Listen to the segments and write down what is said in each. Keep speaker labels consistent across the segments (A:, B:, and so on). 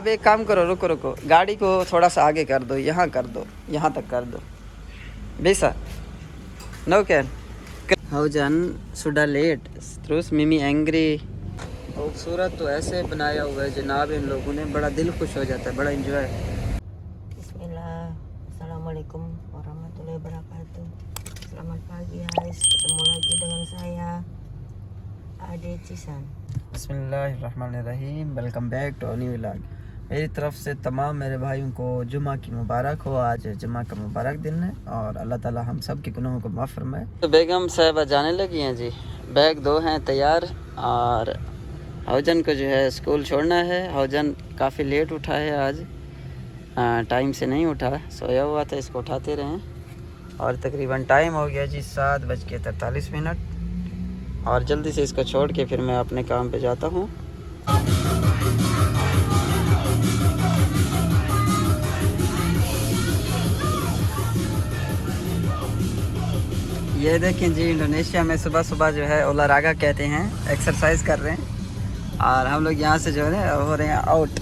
A: अब एक काम करो, रुको रुको, गाड़ी को थोड़ा सा आगे कर दो, यहाँ कर दो, यहाँ तक कर दो बेसा नो कैन हाउजन सुडा लेट थ्रूस मिमी एंग्री। खूबसूरत तो ऐसे बनाया हुआ है जनाब इन लोगों ने, बड़ा दिल खुश हो जाता है, बड़ा enjoy.
B: Assalamualaikum warahmatullahi wabarakatuh. Selamat pagi guys, ketemu lagi dengan saya Ade Cisan.
A: बिस्मिल्लाहिर्रहमानिर्रहीम, welcome back to new vlog. मेरी तरफ से तमाम मेरे भाइयों को जुमा की मुबारक हो। आज जुमा का मुबारक दिन है और अल्लाह ताला हम सब के गुनाहों को माफ़ फरमाए। तो बेगम साहिबा जाने लगी हैं जी, बैग दो हैं तैयार और हौजन को जो है स्कूल छोड़ना है। हौजन काफ़ी लेट उठा है आज, टाइम से नहीं उठा, सोया हुआ था, इसको उठाते रहें। और तकरीबन टाइम हो गया जी 7:43 और जल्दी से इसको छोड़ के फिर मैं अपने काम पे जाता हूँ। ये देखें जी, इंडोनेशिया में सुबह सुबह जो है ओलारागा कहते हैं, एक्सरसाइज कर रहे हैं और हम लोग यहाँ से जो है हो रहे हैं आउट।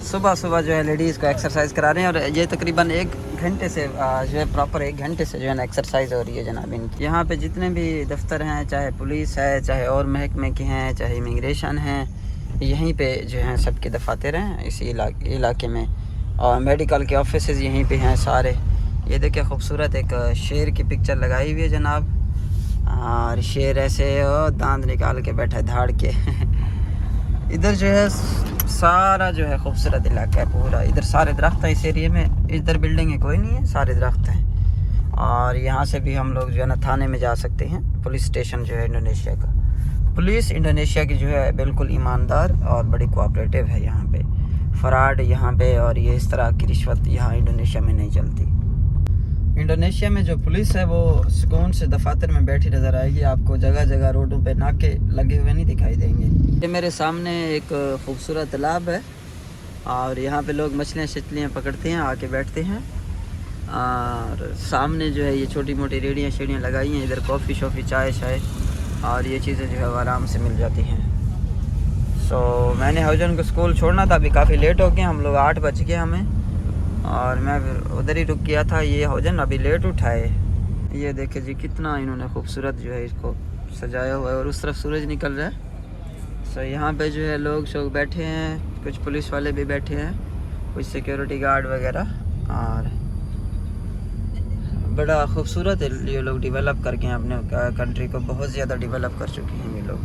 A: सुबह सुबह जो है लेडीज़ को एक्सरसाइज करा रहे हैं और ये तकरीबन 1 घंटे से जो है प्रॉपर 1 घंटे से जो है ना एक्सरसाइज हो रही है जनाब इनकी। यहाँ पे जितने भी दफ्तर हैं, चाहे पुलिस है, चाहे और महकमे के हैं, चाहे इमिग्रेशन हैं, यहीं पे जो हैं सबके दफातर हैं इसी इलाके में, और मेडिकल के ऑफिसेज यहीं पे हैं सारे। ये देखिए खूबसूरत एक शेर की पिक्चर लगाई हुई है जनाब, और शेर ऐसे दांत निकाल के बैठा है धाड़ के। इधर जो है सारा जो है खूबसूरत इलाका है पूरा, इधर सारे दरख्त हैं इस एरिए में, इधर बिल्डिंग कोई नहीं है, सारे दरख्त हैं। और यहाँ से भी हम लोग जो है ना थाने में जा सकते हैं। पुलिस स्टेशन जो है इंडोनेशिया का, पुलिस इंडोनेशिया की जो है बिल्कुल ईमानदार और बड़ी कोऑपरेटिव है। यहाँ पे फ्रॉड यहाँ पे और ये इस तरह की रिश्वत यहाँ इंडोनेशिया में नहीं चलती। इंडोनेशिया में जो पुलिस है वो सुकून से दफातर में बैठी नज़र आएगी आपको, जगह जगह रोडों पे नाके लगे हुए नहीं दिखाई देंगे। ये मेरे सामने एक खूबसूरत तालाब है और यहाँ पे लोग मछलियाँ शछलियाँ पकड़ते हैं, आके बैठते हैं। और सामने जो है ये छोटी मोटी रेड़ियाँ शेड़ियाँ लगाई हैं, इधर कॉफ़ी शॉफ़ी चाय शाय और ये चीज़ें जो है आराम से मिल जाती हैं। मैंने हौजन को स्कूल छोड़ना था, अभी काफ़ी लेट हो गए, हम लोग 8 बज गए हमें, और मैं फिर उधर ही रुक गया था। ये हौजन अभी लेट उठाए। ये देखे जी कितना इन्होंने खूबसूरत जो है इसको सजाया हुआ है, और उस तरफ सूरज निकल रहा है। यहाँ पे जो है लोग शोग बैठे हैं, कुछ पुलिस वाले भी बैठे हैं, कुछ सिक्योरिटी गार्ड वगैरह, और बड़ा खूबसूरत ये लोग डेवलप करके हैं अपने कंट्री को, बहुत ज़्यादा डेवलप कर चुके हैं ये लोग।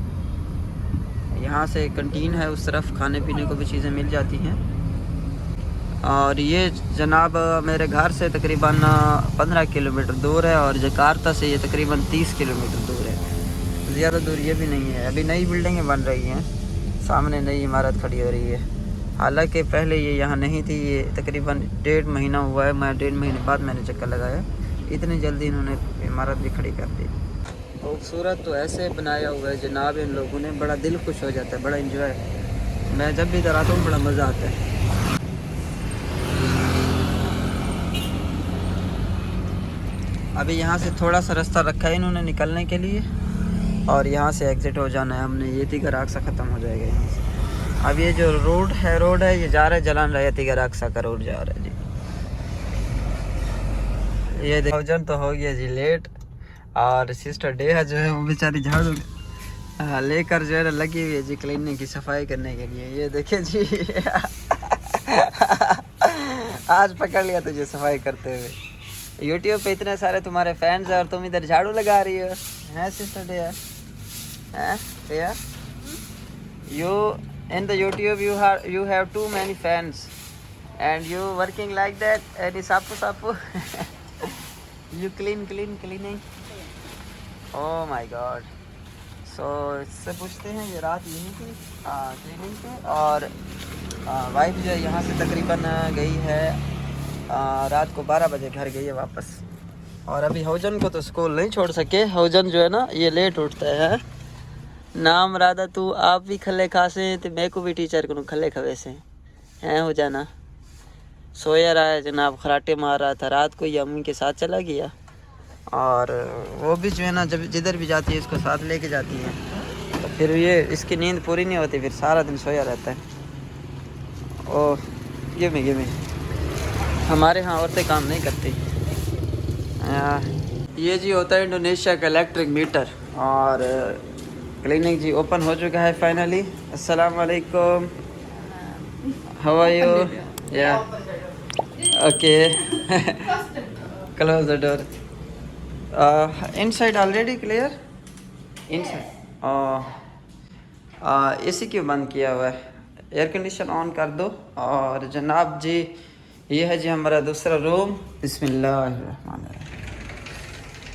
A: यहाँ से कंटीन है, उस तरफ खाने पीने को भी चीज़ें मिल जाती हैं। और ये जनाब मेरे घर से तकरीबन 15 किलोमीटर दूर है और जकार्ता से ये तकरीबन 30 किलोमीटर दूर है, ज़्यादा दूर ये भी नहीं है। अभी नई बिल्डिंगें बन रही हैं, सामने नई इमारत खड़ी हो रही है, हालांकि पहले ये यहाँ नहीं थी। ये तकरीबन 1.5 महीना हुआ है, मैं 1.5 महीने बाद मैंने चक्कर लगाया, इतनी जल्दी इन्होंने इमारत भी खड़ी कर दी। खूबसूरत तो ऐसे बनाया हुआ है जनाब इन लोगों ने, बड़ा दिल खुश हो जाता है, बड़ा इंजॉय। मैं जब भी इधर आता हूँ बड़ा मज़ा आता है। अभी यहाँ से थोड़ा सा रास्ता रखा है इन्होंने निकलने के लिए, और यहाँ से एग्ज़िट हो जाना है हमने। ये तिगर अक्सा ख़त्म हो जाएगा यहाँ से। अब ये जो रोड है ये जा रहा है जलान रहा है, तिगर अक्सा का रोड जा रहा है जी। ये देखो तो हो गया जी लेट, और सिस्टर डेहा जो है वो बेचारी झाड़ू लेकर जो है ना लगी हुई है जी क्लीनिंग की, सफाई करने के लिए। ये देखे जी आज पकड़ लिया तुझे सफाई करते हुए। यूट्यूब पे इतने सारे तुम्हारे फैंस हैं और तुम इधर झाड़ू लगा रही हो, हैं सिस्टर डेया? हैं डेया? You in the YouTube you have too many fans and you working like that and sapu you cleaning oh my god। इससे पूछते हैं, ये रात यहीं थी क्लीनिंग पे, और वाइफ जो है यहाँ से तकरीबन गई है रात को 12 बजे घर गई है वापस। और अभी हौजन को तो स्कूल नहीं छोड़ सके, हौजन जो है ना ये लेट उठता है। नाम राधा तू आप भी खले खासे तो मैं को भी टीचर को खले खवे से हैं हो जाना। सोया रहा है जनाब, खराटे मार रहा था रात को, ये अम्मी के साथ चला गया, और वो भी जो है ना जब जिधर भी जाती है इसको साथ लेके जाती है, तो फिर ये इसकी नींद पूरी नहीं होती, फिर सारा दिन सोया रहता है। ओह गिव मी हमारे यहाँ औरतें काम नहीं करती। ये जी होता है इंडोनेशिया का इलेक्ट्रिक मीटर। और क्लिनिक जी ओपन हो चुका है फाइनली। अस्सलाम वालेकुम, हाउ आर यू? या okay close the door. Inside already clear. Inside AC क्यों बंद किया हुआ है? एयर कंडीशन ऑन कर दो। और जनाब जी ये है जी हमारा दूसरा रूम। बिस्मिल्लाहिर्रहमानिर्रहीम।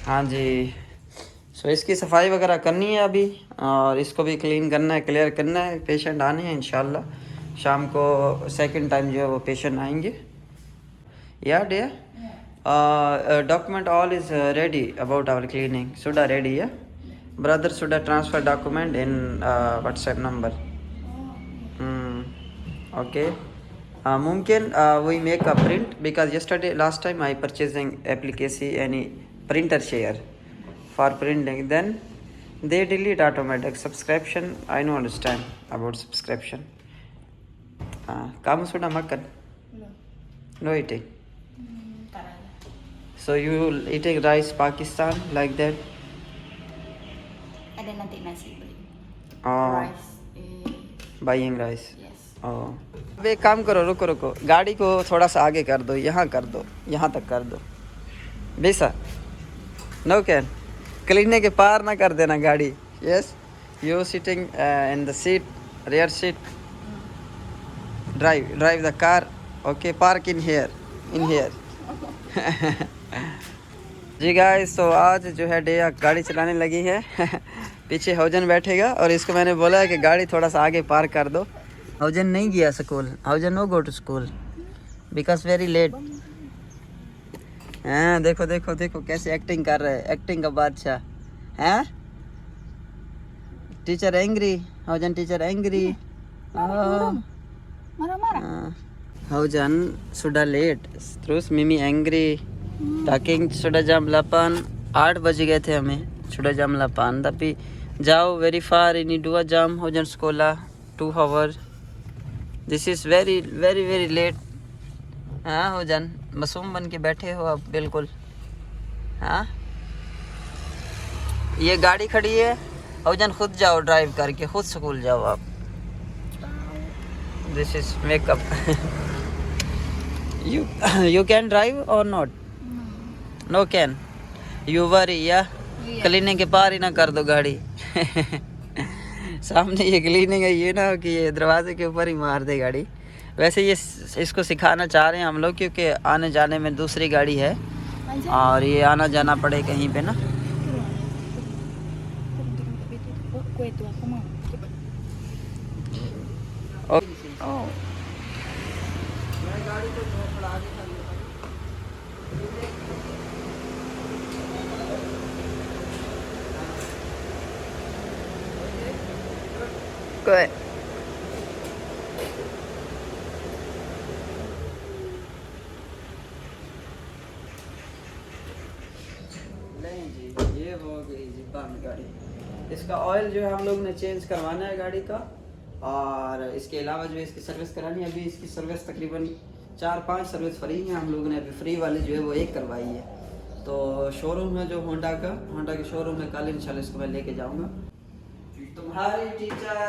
A: हाँ जी, सो इसकी सफाई वगैरह करनी है अभी, और इसको भी क्लीन करना है, क्लियर करना है। पेशेंट आने हैं इंशाल्लाह शाम को, सेकंड टाइम जो है वो पेशेंट आएंगे। या dear document all is ready about our cleaning. सुडा रेडी है ब्रदर, सुडा transfer document in WhatsApp number. Okay मुमकिन we make a print because yesterday last time I purchasing application any printer share for printing, then they delete automatic subscription. I don't understand about subscription. Kamu sudah makan? No eating. So you eating rice Pakistan like that?
B: Ada nanti nasi beli.
A: Oh,
B: Rice.
A: buying rice.
B: Yes.
A: Oh. अब एक काम करो, रुको रुको, गाड़ी को थोड़ा सा आगे कर दो, यहाँ कर दो, यहाँ तक कर दो। बेसा नो कैन क्लीने के पार ना कर देना गाड़ी। Yes you sitting in the seat, rear seat, drive the car. Okay park in here जी गाइस, तो आज जो है डेया गाड़ी चलाने लगी है पीछे हौजन बैठेगा, और इसको मैंने बोला है कि गाड़ी थोड़ा सा आगे पार्क कर दो। हौजन नहीं गया स्कूल, हौजन no go to school because very late. हाँ देखो देखो देखो कैसे एक्टिंग कर रहे हैं, एक्टिंग का बादशाह हैं। टीचर एंग्री, हौजन टीचर एंग्री। हौजन sudah late terus Mimi angry talking sudah jam 8 बज गए थे हमें, sudah jam 8 tapi जाओ very far ini 2 jam Haujan sekolah 2 hours. This is very very very late. हाँ हौजन मासूम बन के बैठे हो आप बिल्कुल। हाँ ये गाड़ी खड़ी है, हौजन खुद जाओ ड्राइव करके, खुद स्कूल जाओ आप। This is makeup. You can drive or not? No can. You worry या क्लीनिंग के पार ही ना कर दो गाड़ी सामने ये क्लीनिंग है, ये ना हो कि ये दरवाजे के ऊपर ही मार दे गाड़ी। वैसे ये इसको सिखाना चाह रहे हैं हम लोग, क्योंकि आने जाने में दूसरी गाड़ी है और ये आना जाना पड़े कहीं पे ना। Good. नहीं जी ये हो गई जी बंद गाड़ी। इसका ऑयल जो है हम लोग ने चेंज करवाना है गाड़ी का, और इसके अलावा जो है इसकी सर्विस करानी है। अभी इसकी सर्विस तकरीबन 4-5 सर्विस फ्री हैं, हम लोगों ने अभी फ्री वाली जो है वो एक करवाई है। तो शोरूम है जो होंडा के शोरूम में कल इंशाल्लाह इसको मैं लेके जाऊंगा। तुम्हारी टीचर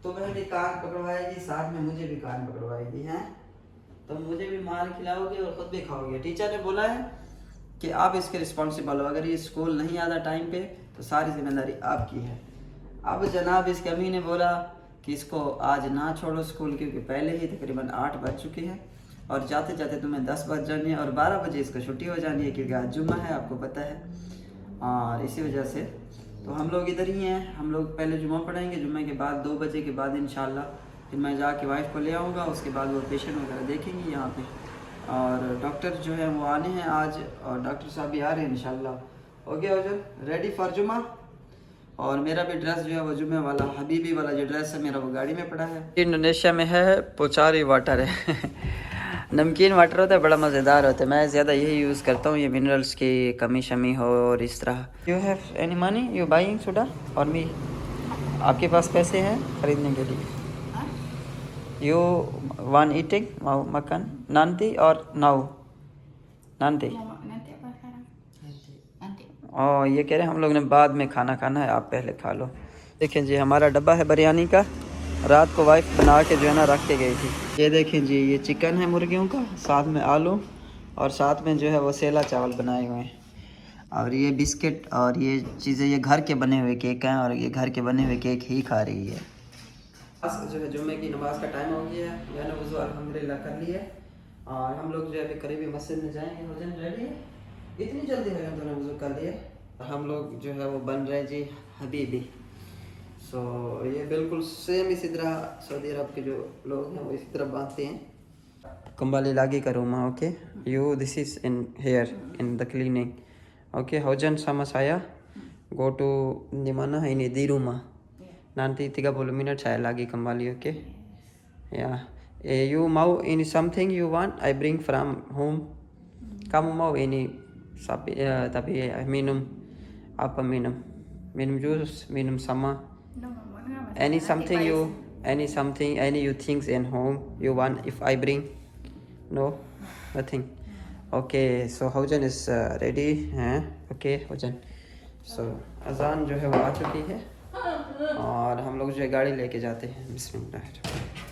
A: तुम्हें भी कान पकड़वाएगी, साथ में मुझे भी कान पकड़वाएगी हैं। तो मुझे भी मार खिलाओगे और ख़ुद भी खाओगे। टीचर ने बोला है कि आप इसके रिस्पॉन्सिबल हो, अगर ये स्कूल नहीं आता टाइम पे तो सारी जिम्मेदारी आपकी है। अब जनाब इसकी अम्मी ने बोला कि इसको आज ना छोड़ो स्कूल, क्योंकि पहले ही तकरीबन 8 बज चुके हैं और जाते जाते तुम्हें 10 बज जानी है और 12 बजे इसको छुट्टी हो जानी है, क्योंकि आज जुम्मा है आपको पता है। और इसी वजह से तो हम लोग इधर ही हैं। हम लोग पहले जुम्मा पढ़ेंगे, जुम्मे के बाद 2 बजे के बाद इंशाल्लाह फिर मैं जाके वाइफ को ले आऊँगा, उसके बाद वो पेशेंट वगैरह देखेंगी यहाँ पे। और डॉक्टर जो है वो आने हैं आज, और डॉक्टर साहब भी आ रहे हैं इंशाल्लाह। हो गया हजर रेडी फॉर जुम्मा। और मेरा भी ड्रेस जो है वो जुम्मे वाला हबीबी वाला जो ड्रेस है मेरा वो गाड़ी में पड़ा है। इंडोनेशिया में है पोचारी वाटर है नमकीन वाटर होता है, बड़ा मज़ेदार होता है। मैं ज़्यादा यही यूज़ करता हूँ, ये मिनरल्स की कमी शमी हो और इस तरह। You have any money you buying soda और मी? आपके पास पैसे हैं ख़रीदने के लिए? You one eating mau makan nanti or now nanti
C: Nanti apa sekarang? Nanti.
A: और ये कह रहे हैं हम लोग ने बाद में खाना खाना है, आप पहले खा लो। देखें जी हमारा डब्बा है बिरयानी का, रात को वाइफ बना के जो है ना रख के गई थी। ये देखें जी ये चिकन है मुर्गियों का, साथ में आलू और साथ में जो है वो सेला चावल बनाए हुए हैं, और ये बिस्किट और ये चीज़ें, ये घर के बने हुए केक हैं और ये घर के बने हुए केक ही खा रही है। बस जो है जुम्मे की नमाज़ का टाइम हो गया है, मैंने वज़ू अल्हम्दुलिल्लाह कर लिया और हम लोग जो है अभी करीबी मस्जिद में जाएंगे। भोजन रेडी है, इतनी जल्दी हो गया तुमने वज़ू कर लिया। हम लोग जो है वो बन रहे जी हबीबी। सो ये बिल्कुल सेम इसी तरह सऊदी अरब के जो लोग हैं वो इसी तरह बांधते हैं। कम्बाली लागी का रूम है, okay you this is in here in the cleaning, oke hujan sama saya go to di mana ini di rumah nanti 30 menit saya lagi kembali, oke ya. You mau ini something you want I bring from home, kamu mau ini sapi tapi minum apa, minum jus, minum sama any something you things in home you want if I bring, no nothing. Okay so हौजन is ready हैं, okay हौजन। So अजान जो है वो आ चुकी है और हम लोग जो है गाड़ी लेके जाते हैं। बिस्मिल्लाह,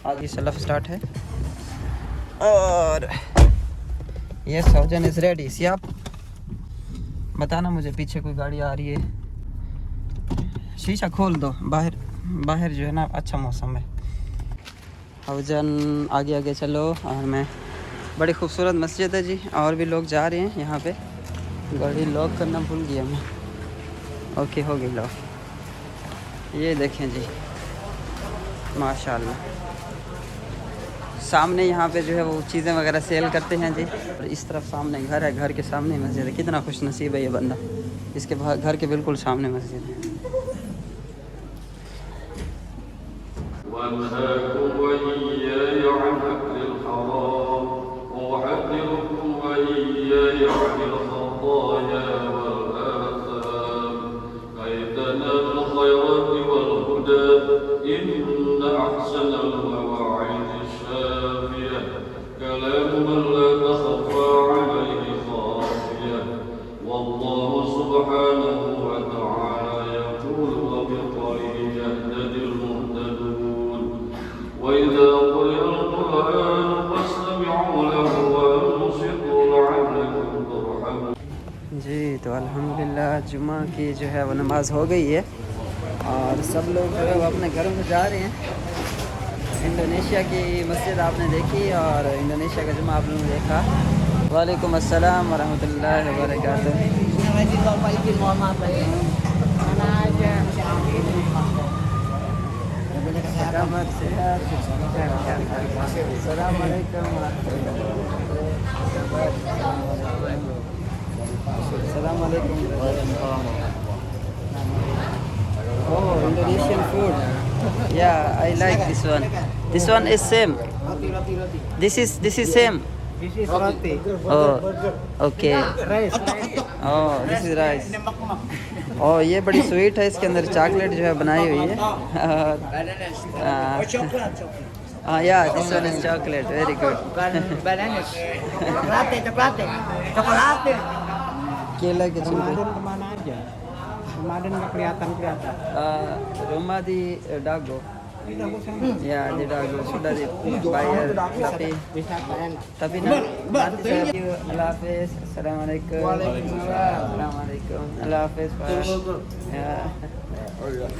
A: आज सलफ स्टार्ट है और ये हौजन इज़ रेडी। सियाब बताना मुझे पीछे कोई गाड़ी आ रही है, शीशा खोल दो, बाहर जो है ना अच्छा मौसम है। हौजन आगे आगे चलो और मैं, बड़ी खूबसूरत मस्जिद है जी, और भी लोग जा रहे हैं यहाँ पे। गाड़ी लॉक करना भूल गया मैं, ओके हो गई लॉक। ये देखें जी माशाल्लाह, सामने यहाँ पे जो है वो चीज़ें वगैरह सेल करते हैं जी, और इस तरफ सामने घर है, घर के सामने मस्जिद है। कितना खुश नसीब है ये बंदा, इसके घर के बिल्कुल सामने मस्जिद है। जी तो अल्हम्दुलिल्लाह जुमा की जो है वो नमाज़ हो गई है और सब लोग जो है वो अपने घरों में जा रहे हैं। इंडोनेशिया की मस्जिद आपने देखी और इंडोनेशिया का जुमा आप लोगों ने देखा। वालेकुम अस्सलाम वरहमतुल्लाहि वबरकातुह। Assalamualaikum. Oh, Indonesian food. Yeah, I like this one. This one is same. This is same.
D: This is roti.
A: Oh, okay.
D: Rice.
A: Oh, this is rice. Oh, ये बड़ी स्वीट है, इसके अंदर चॉकलेट जो है बनाई हुई है। हाँ या this one is chocolate, very good.
D: Bananas. Coklat.
A: केला के छिलके।
D: Kemana aja? Kemarin nggak kelihatan.
A: Rumah di Dago. Ya di Dago sudah dibayar tapi nanti saya Allah Hafiz. Assalamualaikum. Assalamualaikum. Allah Hafiz Pak।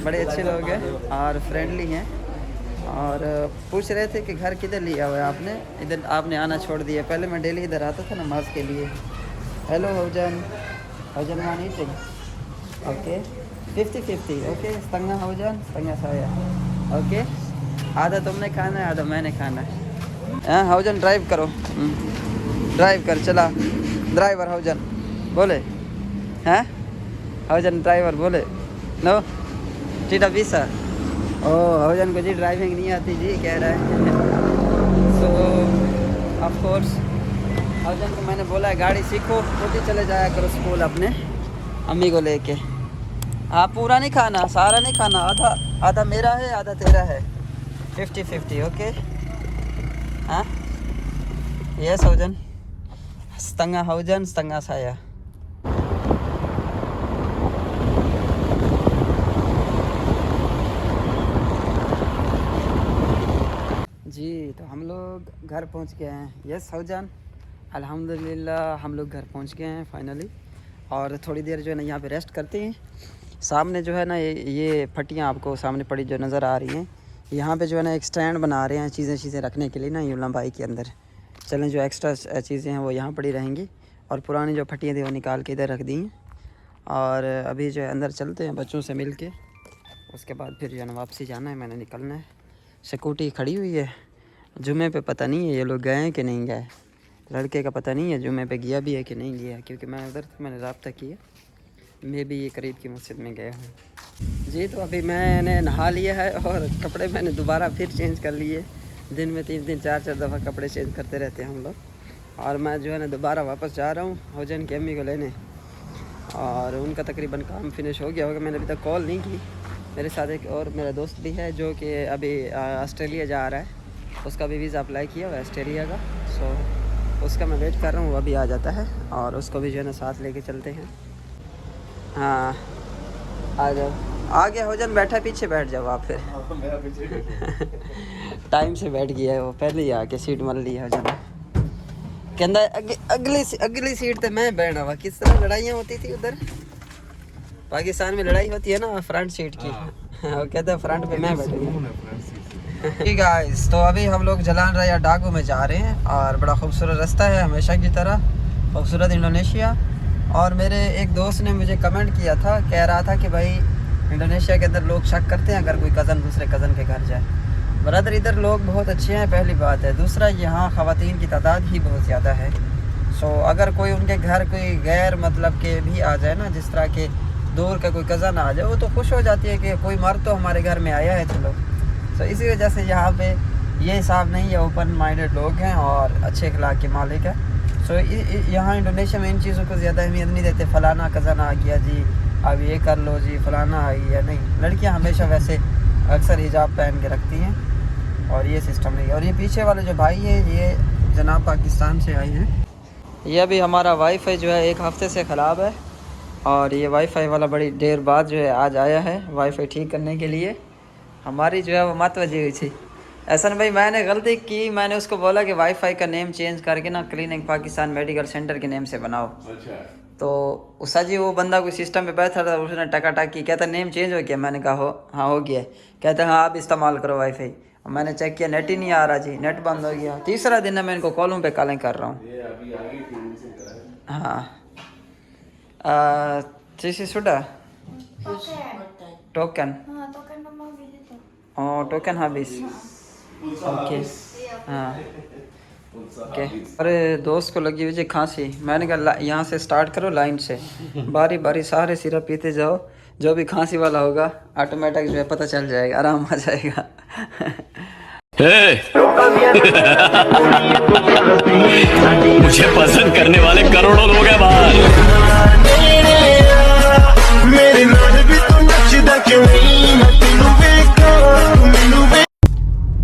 A: बड़े अच्छे लोग हैं और friendly हैं और पूछ रहे थे कि घर किधर लिया हुआ है आपने, इधर आपने आना छोड़ दिया। पहले मैं डेली इधर आता था नमाज के लिए। हेलो हौजन one eating, okay 50-50, okay setengah हौजन setengah saya, ओके आधा तुमने खाना है आधा मैंने खाना है। हाँ हौजन ड्राइव करो, ड्राइव कर, चला ड्राइवर हौजन बोले, हैं हौजन ड्राइवर बोले नो टीटा बीसा। ओ हौजन को जी ड्राइविंग नहीं आती जी, कह रहा है। सो ऑफ कोर्स हौजन को मैंने बोला है गाड़ी सीखो, खुद ही चले जाया करो स्कूल अपने अम्मी को लेके। हाँ पूरा नहीं खाना, सारा नहीं खाना, आधा मेरा है आधा तेरा है, 50-50, ओके। हाँ ये Haujan setengah hujan setengah saya जी। तो हम लोग घर पहुंच गए हैं। यस Haujan अल्हम्दुलिल्लाह हम लोग घर पहुंच गए हैं फाइनली। और थोड़ी देर जो है ना यहाँ पे रेस्ट करते हैं। सामने जो है ना ये फटियाँ आपको सामने पड़ी जो नज़र आ रही हैं, यहाँ पे जो है ना एक स्टैंड बना रहे हैं चीज़ें रखने के लिए ना यूं लंबाई के अंदर। चलें जो एक्स्ट्रा चीज़ें हैं वो यहाँ पड़ी रहेंगी और पुरानी जो फटियाँ थी वो निकाल के इधर रख दी हैं। और अभी जो है अंदर चलते हैं बच्चों से मिल के, उसके बाद फिर जो है ना वापसी जाना है, मैंने निकलना है। सिक्योरिटी खड़ी हुई है। जुमे पे पता नहीं है ये लोग गए हैं कि नहीं गए, लड़के का पता नहीं है जुमे पे गया भी है कि नहीं गया, क्योंकि मैं उधर मैंने रब्ता किया, मैं भी ये करीब की मस्जिद में गया हूँ जी। तो अभी मैंने नहा लिया है और कपड़े मैंने दोबारा फिर चेंज कर लिए। दिन में 3 4 दफ़ा कपड़े चेंज करते रहते हैं हम लोग। और मैं जो है ना दोबारा वापस जा रहा हूँ Haujan की अम्मी को लेने, और उनका तकरीबन काम फिनिश हो गया होगा। मैंने अभी तक कॉल नहीं की। मेरे साथ एक और मेरा दोस्त भी है जो कि अभी ऑस्ट्रेलिया जा रहा है, उसका भी वीज़ा अप्लाई किया हुआ है ऑस्ट्रेलिया का। सो उसका मैं वेट कर रहा हूँ, वो अभी आ जाता है और उसको भी जो है ना साथ लेके चलते हैं। हाँ आ जाओ, आ गया Haujan, बैठा पीछे बैठ जाओ आप फिर टाइम से बैठ गया है वो, पहले ही आके सीट मल ली Haujan। कहता अगली सीट पे मैं बैठा हुआ। किस तरह लड़ाइयाँ होती थी उधर पाकिस्तान में, लड़ाई होती है ना फ्रंट सीट की। वो कहता है फ्रंट पे मैं बैठा। ठीक गाइस, तो अभी हम लोग जलान राया डागो में जा रहे हैं और बड़ा खूबसूरत रास्ता है हमेशा की तरह, खूबसूरत इंडोनेशिया। और मेरे एक दोस्त ने मुझे कमेंट किया था, कह रहा था कि भाई इंडोनेशिया के अंदर लोग शक करते हैं अगर कोई कज़न दूसरे कज़न के घर जाए। ब्रदर इधर लोग बहुत अच्छे हैं, पहली बात है। दूसरा यहाँ ख़वातीन की तादाद ही बहुत ज़्यादा है। सो अगर कोई उनके घर कोई गैर मतलब के भी आ जाए ना, जिस तरह के दूर का कोई कज़न आ जाए, वो तो खुश हो जाती है कि कोई मर्द तो हमारे घर में आया है चलो। सो इसी वजह से यहाँ पे ये हिसाब नहीं है, ओपन माइंडेड लोग हैं और अच्छे अखलाक के मालिक है। सो यहाँ इंडोनेशिया में इन चीज़ों को ज़्यादा अहमियत नहीं देते। फ़लाना कज़न आ गया जी, अब ये कर लो जी, फ़लाना आ गया। नहीं, लड़कियाँ हमेशा वैसे अक्सर हिजाब पहन के रखती हैं और ये सिस्टम नहीं है। और ये पीछे वाले जो भाई है ये जनाब पाकिस्तान से आए हैं। ये अभी हमारा वाईफाई जो है 1 हफ़्ते से ख़राब है और ये वाईफाई वाला बड़ी देर बाद जो है आज आया है वाईफाई ठीक करने के लिए। हमारी जो है वो मत वजी हुई थी। एहसन भाई मैंने गलती की, मैंने उसको बोला कि वाईफाई का नेम चेंज करके ना क्लिनिक पाकिस्तान मेडिकल सेंटर के नेम से बनाओ। अच्छा। तो उसा जी वो बंदा कोई सिस्टम पे बैठा था, उसने टका की, कहता नेम चेंज हो गया। मैंने कहा हाँ हो गया। कहता हाँ आप इस्तेमाल करो वाईफाई। मैंने चेक किया नेट ही नहीं आ रहा जी, नेट बंद हो गया। तीसरा दिन है मैं इनको कॉलों पे कॉलें कर रहा हूँ। हाँ Sisi sudah? Token.
C: Token mau gitu.
A: Oh, token habis. Okay हाँ ओके। अरे दोस्त को लगी हुई खांसी, मैंने कहा यहाँ से स्टार्ट करो लाइन से, बारी बारी सारे सिरप पीते जाओ, जो भी खांसी वाला होगा ऑटोमेटिक जो है पता चल जाएगा, आराम आ जाएगा।
E: मुझे पसंद करने वाले करोड़ों लोग हैं बाहर।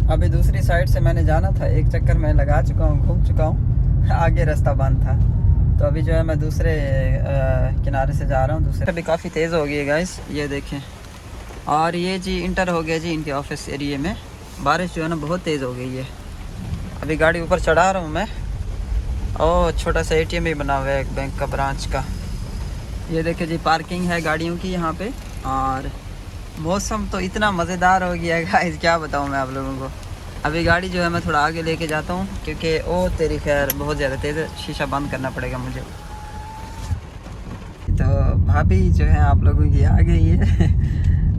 A: अभी दूसरी साइड से मैंने जाना था, एक चक्कर मैं लगा चुका हूँ, घूम चुका हूँ, आगे रास्ता बंद था। तो अभी जो है मैं दूसरे किनारे से जा रहा हूँ। दूसरे अभी काफ़ी तेज़ हो गई है गाइस, ये देखें। और ये जी इंटर हो गया जी इनके ऑफिस एरिया में। बारिश जो है ना बहुत तेज़ हो गई है। अभी गाड़ी ऊपर चढ़ा रहा हूँ मैं। ओह छोटा सा ATM भी बना हुआ है एक बैंक का ब्रांच का। ये देखिए जी पार्किंग है गाड़ियों की यहाँ पे। और मौसम तो इतना मज़ेदार हो गया है गाइस, क्या बताऊँ मैं आप लोगों को। अभी गाड़ी जो है मैं थोड़ा आगे लेके जाता हूँ क्योंकि ओ तेरी खैर बहुत ज़्यादा तेज़, शीशा बंद करना पड़ेगा मुझे। तो भाभी जो है आप लोगों की आ गई है।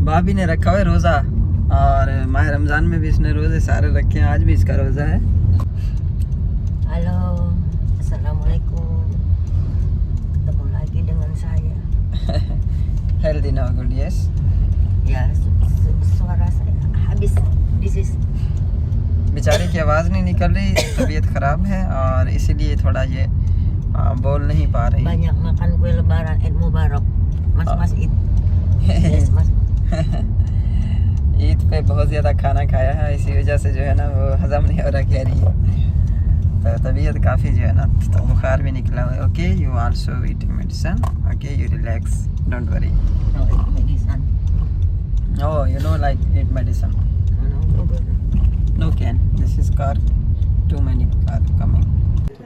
A: भाभी ने रखा हुआ है रोज़ा और माह रमज़ान में भी इसने रोज़े सारे रखे हैं, आज भी इसका रोज़ा है।
B: Halo, Assalamualaikum. Ketemu lagi dengan saya.
A: Healthy now, good, yes.
B: Ya, suara saya habis. This is
A: बेचारे की आवाज़ नहीं निकल रही, तबीयत ख़राब है और इसीलिए थोड़ा ये बोल नहीं पा रही।
B: banyak makan kue lebaran, Eid Mubarak. Mas Eid. Yes, Mas.
A: Eid पे बहुत ज़्यादा खाना खाया है, इसी वजह से जो है ना वो हज़म नहीं हो रहा कह रही है। तबीयत काफ़ी जो है ना तो बुखार भी निकला हुआ है. Okay you also eat medicine. Okay you relax don't worry.
B: No, it's medicine.
A: Oh you know like eat medicine.
B: Ano, problem.
A: No can. This is car. Too many car coming.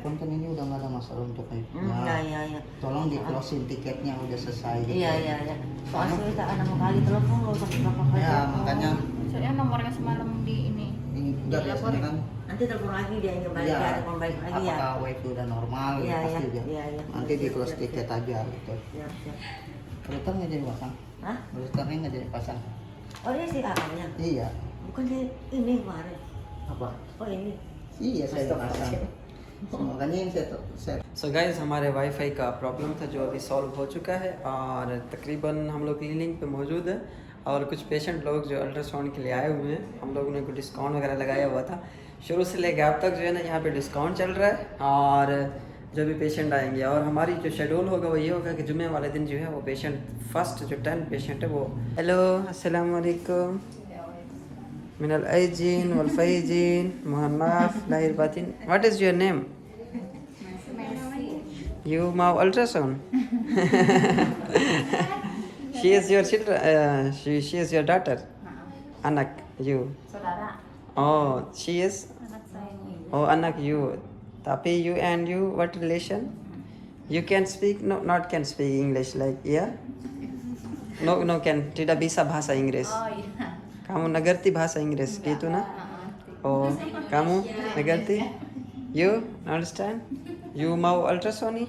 F: Punta ninyo udah malam masa untuk kayo.
B: Ya.
F: Tolong di closing tiketnya udah selesai.
B: Iya. Soalnya kita ada kali telepon lo sampai berapa kali.
F: Ya makanya
C: Soalnya nomornya semalam di ini.
F: ini udah biasanya kan.
B: Nanti telepon lagi dia yang balik
F: Iya.
B: ya, telepon balik lagi ya.
F: Apakah wifi udah normal?
B: Iya,
F: Pasti
B: iya,
F: dia.
B: iya.
F: Nanti di close tiket aja gitu.
B: Siap.
F: Router nggak jadi pasang?
B: Hah?
F: Routernya nggak jadi pasang?
B: Oh ini sih kakaknya.
F: Iya.
B: Bukan di ini kemarin.
F: Apa?
B: Oh ini.
F: Iya saya udah pasang. Makanya yang saya
A: so guys हमारे wifi का problem था जो अभी solve हो चुका है और तकरीबन हम लोग क्लिनिक पे मौजूद है और कुछ पेशेंट लोग जो अल्ट्रासाउंड के लिए आए हुए हैं हम लोगों ने कुछ डिस्काउंट वगैरह लगाया हुआ था. शुरू से लेकर अब तक जो है ना यहाँ पे डिस्काउंट चल रहा है और जो भी पेशेंट आएंगे और हमारी जो शेड्यूल होगा वो ये होगा कि जुम्मे वाले दिन जो है वो पेशेंट फर्स्ट जो 10 पेशेंट है वो. हेलो अस्सलाम वालेकुम मिनल आइजीन वल फैजीन मुहन्नाफ लाहिर बातिन. What is your name? You mau ultrasound? She is your children. She is your daughter. Anak you.
C: Saudara.
A: Oh, she is.
C: Anak saya ini.
A: Oh, anak you. Tapi you and you what relation? You can speak not can speak English like yeah. No can tidak bisa bahasa Inggris.
C: Oh iya.
A: Kamu ngerti bahasa Inggris gitu na? Oh, kamu ngerti? You understand? You mau ultrasound?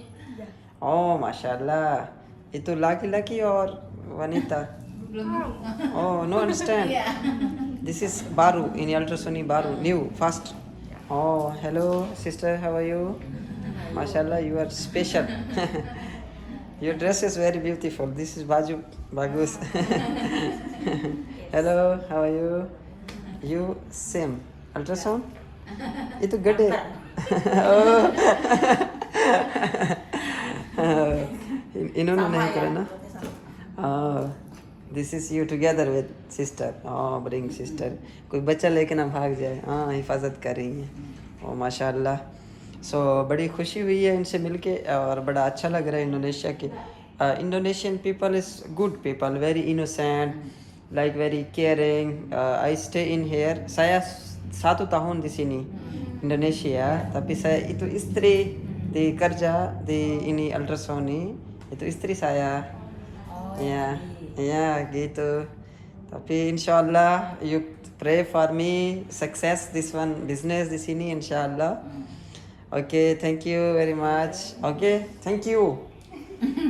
A: Oh, masyaallah. Itu laki-laki or wanita? Oh, no understand. This is baru, ini ultrasound baru, new, fast. Oh, hello sister, how are you? Masyaallah, you are special. Your dress is very beautiful. This is baju bagus. Hello, how are you? You same. Ultrasound? Itu gede. Oh. इन्होंने नहीं करा ना. This is you together with sister. Bring sister. कोई बच्चा लेके ना भाग जाए. हिफाजत कर रही हैं. ओ माशाल्लाह. सो बड़ी खुशी हुई है इनसे मिलके और बड़ा अच्छा लग रहा है. इंडोनेशिया के Indonesian people is good people, very innocent, like very caring. I stay in here. Saya 1 tahun di sini Indonesia, tapi saya itu istri di kerja di ini ultrasound ini. Itu istri saya. Ya gitu. Tapi insyaallah you pray for me success this one business di sini insyaallah. Okay, thank you very much. Okay, thank you.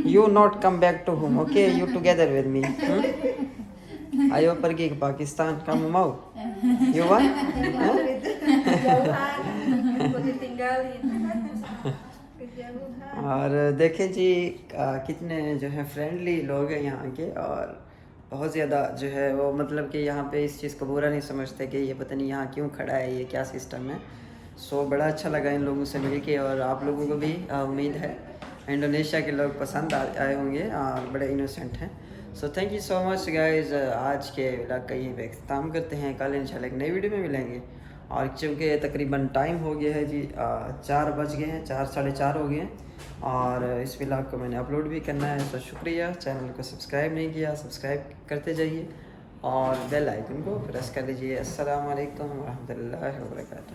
A: You not come back to home. Okay, you together with me. Ayo pergi ke Pakistan. Kamu mau? You want? और देखें जी कितने जो है friendly लोग हैं यहाँ के और बहुत ज़्यादा जो है वो मतलब कि यहाँ पे इस चीज़ को बुरा नहीं समझते कि ये पता नहीं यहाँ क्यों खड़ा है, ये क्या सिस्टम है. सो बड़ा अच्छा लगा इन लोगों से मिल के और आप लोगों को भी उम्मीद है इंडोनेशिया के लोग पसंद आए होंगे और बड़े इनोसेंट हैं. So thank you so much guys. आज के व्लॉग का यहीं पे इख्तिताम करते हैं. कल इंशाल्लाह एक नई वीडियो में मिलेंगे और चूँकि तकरीबन टाइम हो गया है जी 4 बज गए हैं, 4 साढ़े 4 हो गए हैं और इस व्लॉग को मैंने अपलोड भी करना है. तो शुक्रिया. चैनल को सब्सक्राइब नहीं किया सब्सक्राइब करते जाइए और बेल आइकन को प्रेस कर लीजिए. अस्सलाम वालेकुम व रहमतुल्लाहि व बरकातुहू.